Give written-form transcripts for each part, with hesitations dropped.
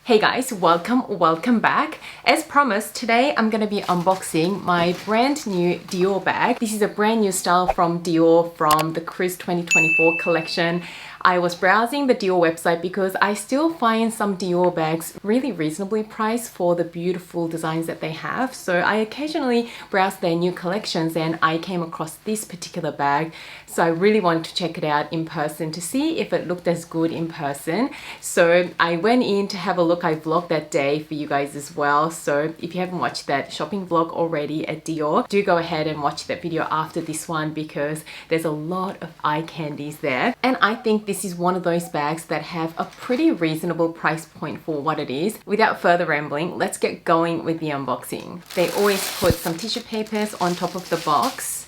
Hey guys, welcome back. As promised, today I'm going to be unboxing my brand new Dior bag. This is a brand new style from Dior from the Cruise 2024 collection. I was browsing the Dior website because I still find some Dior bags really reasonably priced for the beautiful designs that they have. So I occasionally browse their new collections and I came across this particular bag. So I really wanted to check it out in person to see if it looked as good in person. So I went in to have a look. I vlogged that day for you guys as well. So if you haven't watched that shopping vlog already at Dior, do go ahead and watch that video after this one because there's a lot of eye candies there. And I think this is one of those bags that have a pretty reasonable price point for what it is. Without further rambling, let's get going with the unboxing. They always put some tissue papers on top of the box,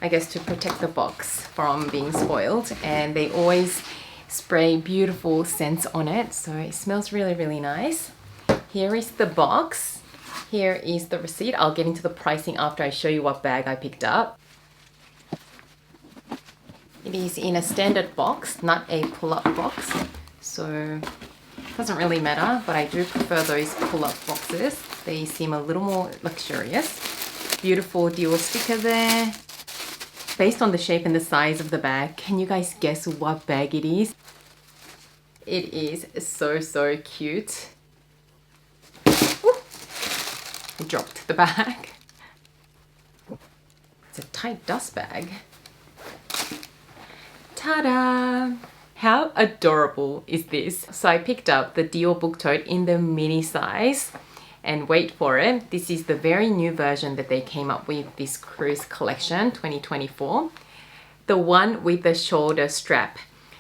I guess to protect the box from being spoiled, and they always spray beautiful scents on it, so it smells really nice. Here is the box. Here is the receipt. I'll get into the pricing after I show you what bag I picked up. It is in a standard box, not a pull-up box, so it doesn't really matter, but I do prefer those pull-up boxes. They seem a little more luxurious. Beautiful Dior sticker there. Based on the shape and the size of the bag, can you guys guess what bag it is? It is so cute. Ooh, I dropped the bag. It's a tight dust bag. Ta-da! How adorable is this? So I picked up the Dior Booktote in the mini size. And wait for it, this is the very new version that they came up with this cruise collection 2024. The one with the shoulder strap.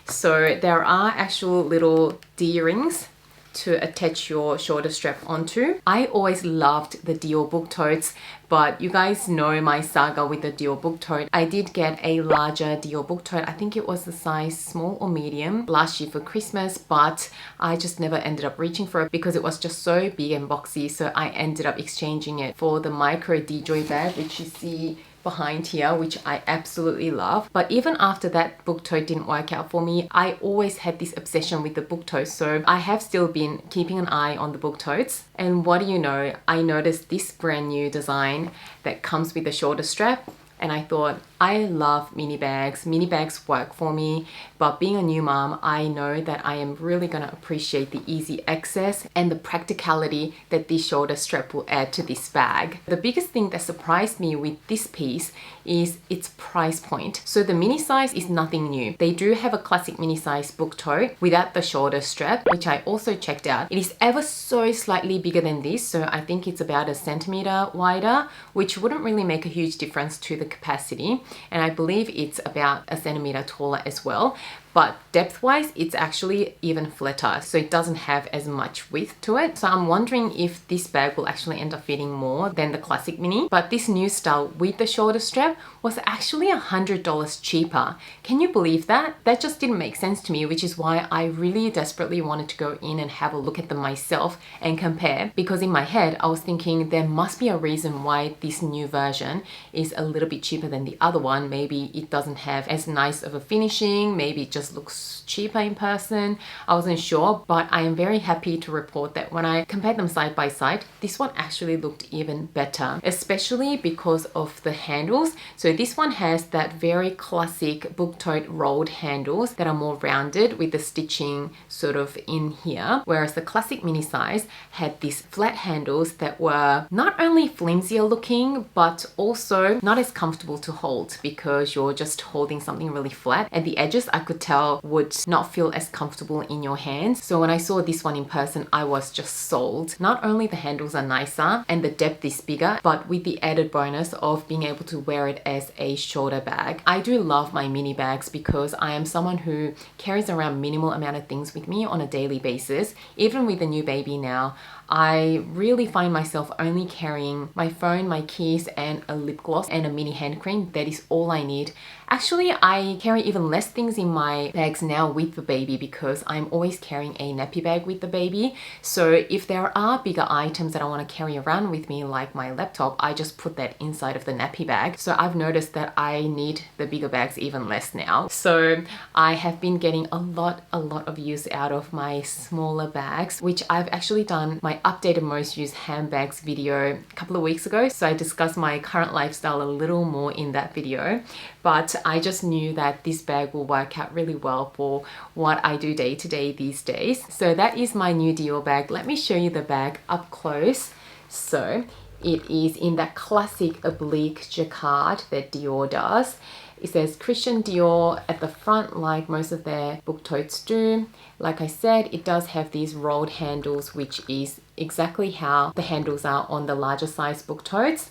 So there are actual little D-rings to attach your shoulder strap onto. I always loved the Dior Booktotes, but you guys know my saga with the Dior Booktote. I did get a larger Dior Booktote. I think it was the size small or medium last year for Christmas, but I just never ended up reaching for it because it was just so big and boxy. So I ended up exchanging it for the micro DJoy bag, which you see behind here, which I absolutely love. But even after that Booktote didn't work out for me, I always had this obsession with the Booktote, so I have still been keeping an eye on the Booktotes. And what do you know, I noticed this brand new design that comes with the shoulder strap, and I thought, I love mini bags. Mini bags work for me, but being a new mom, I know that I am really gonna appreciate the easy access and the practicality that this shoulder strap will add to this bag. The biggest thing that surprised me with this piece is its price point. So the mini size is nothing new. They do have a classic mini size Booktote without the shoulder strap, which I also checked out. It is ever so slightly bigger than this, so I think it's about a centimeter wider, which wouldn't really make a huge difference to the capacity. And I believe it's about a centimeter taller as well. But depth-wise, it's actually even flatter, so it doesn't have as much width to it. So I'm wondering if this bag will actually end up fitting more than the classic mini. But this new style with the shoulder strap was actually $100 cheaper. Can you believe that? That just didn't make sense to me, which is why I really desperately wanted to go in and have a look at them myself and compare. Because in my head, I was thinking there must be a reason why this new version is a little bit cheaper than the other one. Maybe it doesn't have as nice of a finishing, maybe it just looks cheaper in person. I wasn't sure, but I am very happy to report that when I compared them side by side, this one actually looked even better, especially because of the handles. So this one has that very classic Booktote rolled handles that are more rounded with the stitching sort of in here, whereas the classic mini size had these flat handles that were not only flimsier looking, but also not as comfortable to hold because you're just holding something really flat. At the edges, I could tell would not feel as comfortable in your hands. So when I saw this one in person, I was just sold. Not only the handles are nicer and the depth is bigger, but with the added bonus of being able to wear it as a shoulder bag. I do love my mini bags because I am someone who carries around minimal amount of things with me on a daily basis. Even with a new baby now, I really find myself only carrying my phone, my keys, and a lip gloss and a mini hand cream. That is all I need Actually, I carry even less things in my bags now with the baby because I'm always carrying a nappy bag with the baby. So if there are bigger items that I want to carry around with me, like my laptop, I just put that inside of the nappy bag. So I've noticed that I need the bigger bags even less now. So I have been getting a lot of use out of my smaller bags, which I've actually done my updated most used handbags video a couple of weeks ago. So I discussed my current lifestyle a little more in that video, but I just knew that this bag will work out really well for what I do day to day these days. So that is my new Dior bag. Let me show you the bag up close. So it is in that classic oblique jacquard that Dior does. It says Christian Dior at the front, like most of their book totes do. Like I said, it does have these rolled handles, which is exactly how the handles are on the larger size book totes.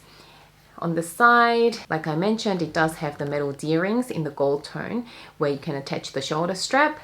On the side, like I mentioned, it does have the metal D-rings in the gold tone where you can attach the shoulder strap.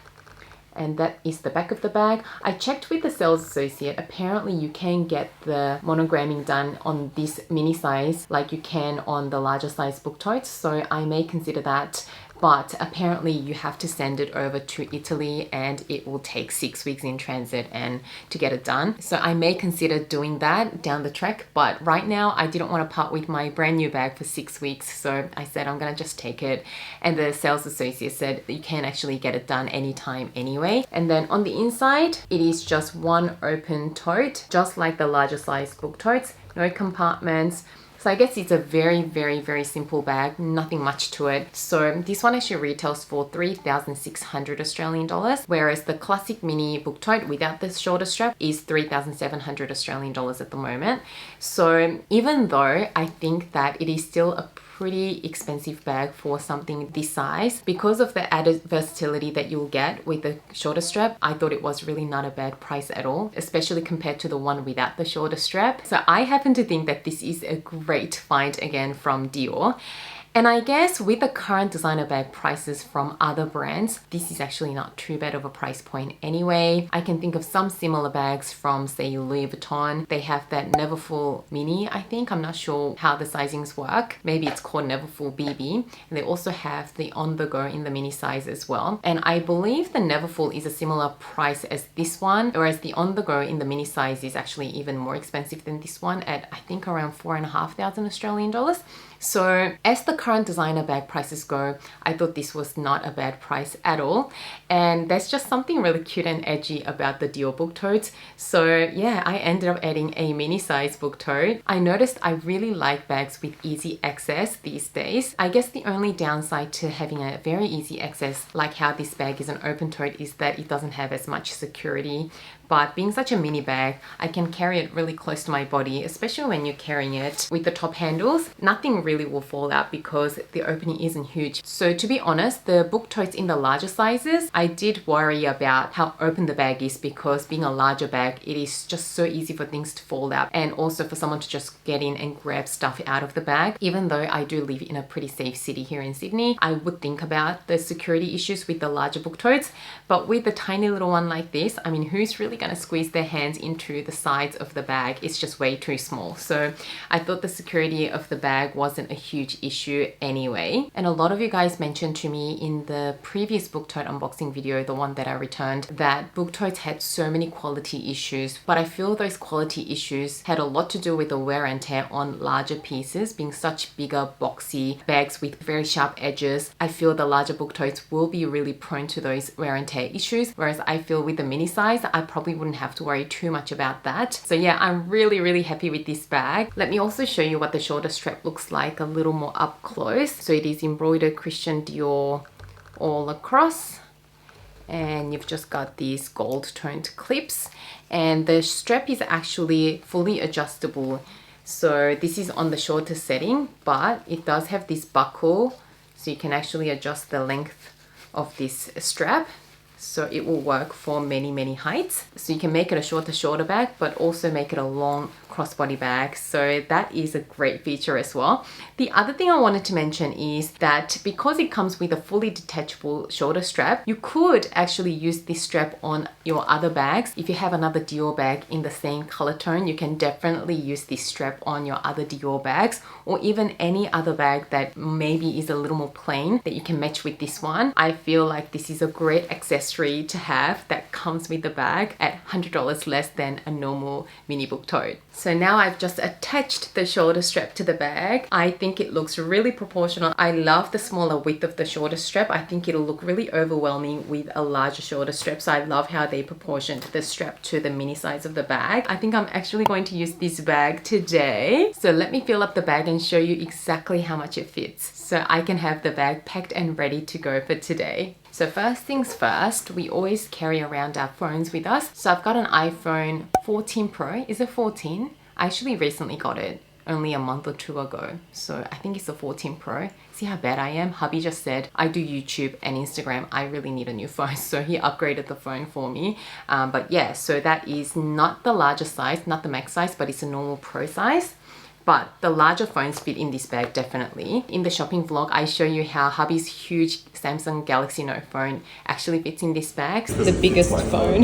And that is the back of the bag. I checked with the sales associate. Apparently you can get the monogramming done on this mini size like you can on the larger size book totes. So I may consider that. But apparently you have to send it over to Italy and it will take 6 weeks in transit and to get it done. So I may consider doing that down the track, but right now I didn't want to part with my brand new bag for 6 weeks. So I said, I'm gonna just take it. And the sales associate said you can actually get it done anytime anyway. And then on the inside, it is just one open tote, just like the larger size book totes, no compartments. So I guess it's a very simple bag, nothing much to it. So this one actually retails for 3,600 Australian dollars, whereas the classic mini book tote without the shoulder strap is 3,700 Australian dollars at the moment. So even though I think that it is still a pretty expensive bag for something this size, because of the added versatility that you'll get with the shoulder strap, I thought it was really not a bad price at all, especially compared to the one without the shoulder strap. So I happen to think that this is a great find again from Dior. And I guess with the current designer bag prices from other brands, this is actually not too bad of a price point anyway. I can think of some similar bags from, say, Louis Vuitton. They have that Neverfull Mini, I think. I'm not sure how the sizings work. Maybe it's called Neverfull BB. And they also have the On The Go in the mini size as well. And I believe the Neverfull is a similar price as this one, whereas the On The Go in the mini size is actually even more expensive than this one at, I think, around 4,500 Australian dollars. So as the current designer bag prices go, I thought this was not a bad price at all. And there's just something really cute and edgy about the Dior book totes. So yeah, I ended up adding a mini size book tote. I noticed I really like bags with easy access these days. I guess the only downside to having a very easy access, like how this bag is an open tote, is that it doesn't have as much security. But being such a mini bag, I can carry it really close to my body, especially when you're carrying it with the top handles. Nothing really will fall out because the opening isn't huge. So to be honest, the book totes in the larger sizes, I did worry about how open the bag is because being a larger bag, it is just so easy for things to fall out and also for someone to just get in and grab stuff out of the bag. Even though I do live in a pretty safe city here in Sydney, I would think about the security issues with the larger book totes. But with the tiny little one like this, I mean, who's really going to squeeze their hands into the sides of the bag? It's just way too small. So I thought the security of the bag wasn't a huge issue anyway. And a lot of you guys mentioned to me in the previous book tote unboxing video, the one that I returned, that book totes had so many quality issues, but I feel those quality issues had a lot to do with the wear and tear on larger pieces, being such bigger boxy bags with very sharp edges. I feel the larger book totes will be really prone to those wear and tear issues, whereas I feel with the mini size, I probably wouldn't have to worry too much about that. So yeah, I'm really happy with this bag. Let me also show you what the shoulder strap looks like a little more up close. So it is embroidered Christian Dior all across, and you've just got these gold toned clips, and the strap is actually fully adjustable. So this is on the shorter setting, but it does have this buckle, so you can actually adjust the length of this strap. So it will work for many heights. So you can make it a shorter shoulder bag, but also make it a long crossbody bag, so that is a great feature as well. The other thing I wanted to mention is that because it comes with a fully detachable shoulder strap, you could actually use this strap on your other bags. If you have another Dior bag in the same color tone, you can definitely use this strap on your other Dior bags, or even any other bag that maybe is a little more plain that you can match with this one. I feel like this is a great accessory to have that comes with the bag at $100 less than a normal mini book tote. So now I've just attached the shoulder strap to the bag. I think it looks really proportional. I love the smaller width of the shoulder strap. I think it'll look really overwhelming with a larger shoulder strap. So I love how they proportioned the strap to the mini size of the bag. I think I'm actually going to use this bag today. So let me fill up the bag and show you exactly how much it fits, so I can have the bag packed and ready to go for today. So first things first, we always carry around our phones with us. So I've got an iPhone 14 Pro. Is it 14? I actually recently got it only a month or two ago. So I think it's the 14 Pro. See how bad I am? Hubby just said, I do YouTube and Instagram. I really need a new phone. So he upgraded the phone for me. But yeah, so that is not the larger size, not the max size, but it's a normal Pro size. But the larger phones fit in this bag, definitely. In the shopping vlog, I show you how hubby's huge Samsung Galaxy Note phone actually fits in this bag. The biggest phone.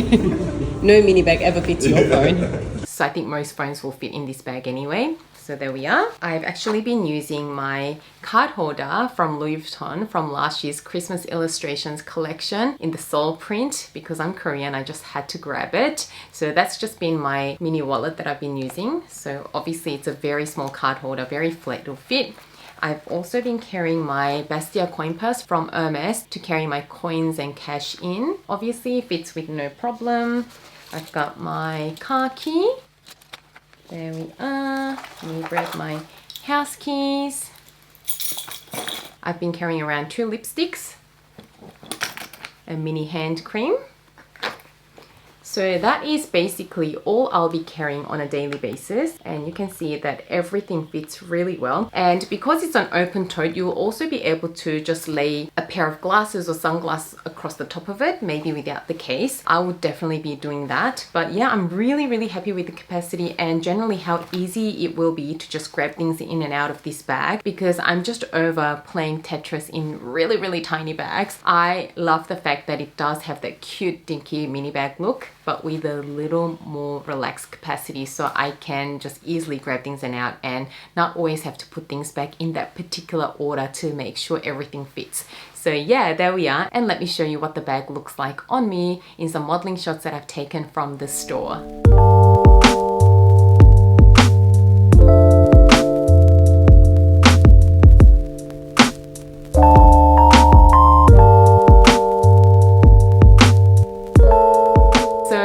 No mini bag ever fits your phone. So I think most phones will fit in this bag anyway. So there we are. I've actually been using my card holder from Louis Vuitton from last year's Christmas Illustrations collection in the Seoul print. Because I'm Korean, I just had to grab it. So that's just been my mini wallet that I've been using. So obviously it's a very small card holder, very flat, it'll fit. I've also been carrying my Bastia coin purse from Hermès to carry my coins and cash in. Obviously it fits with no problem. I've got my car key. There we are. Let me grab my house keys. I've been carrying around 2 lipsticks, a mini hand cream. So that is basically all I'll be carrying on a daily basis, and you can see that everything fits really well. And because it's an open tote, you'll also be able to just lay a pair of glasses or sunglasses across the top of it, maybe without the case. I would definitely be doing that. But yeah, I'm really happy with the capacity and generally how easy it will be to just grab things in and out of this bag, because I'm just over playing Tetris in really tiny bags. I love the fact that it does have that cute dinky mini bag look, but with a little more relaxed capacity, so I can just easily grab things in and out and not always have to put things back in that particular order to make sure everything fits. So yeah, there we are, and let me show you what the bag looks like on me in some modeling shots that I've taken from the store.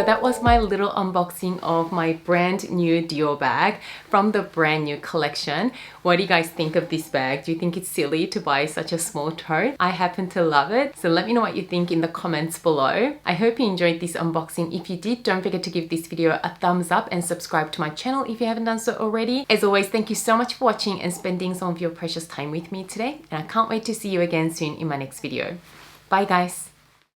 That was my little unboxing of my brand new Dior bag from the brand new collection. What do you guys think of this bag? Do you think it's silly to buy such a small tote? I happen to love it. So let me know what you think in the comments below. I hope you enjoyed this unboxing. If you did, don't forget to give this video a thumbs up and subscribe to my channel if you haven't done so already. As always, thank you so much for watching and spending some of your precious time with me today. And I can't wait to see you again soon in my next video. Bye guys.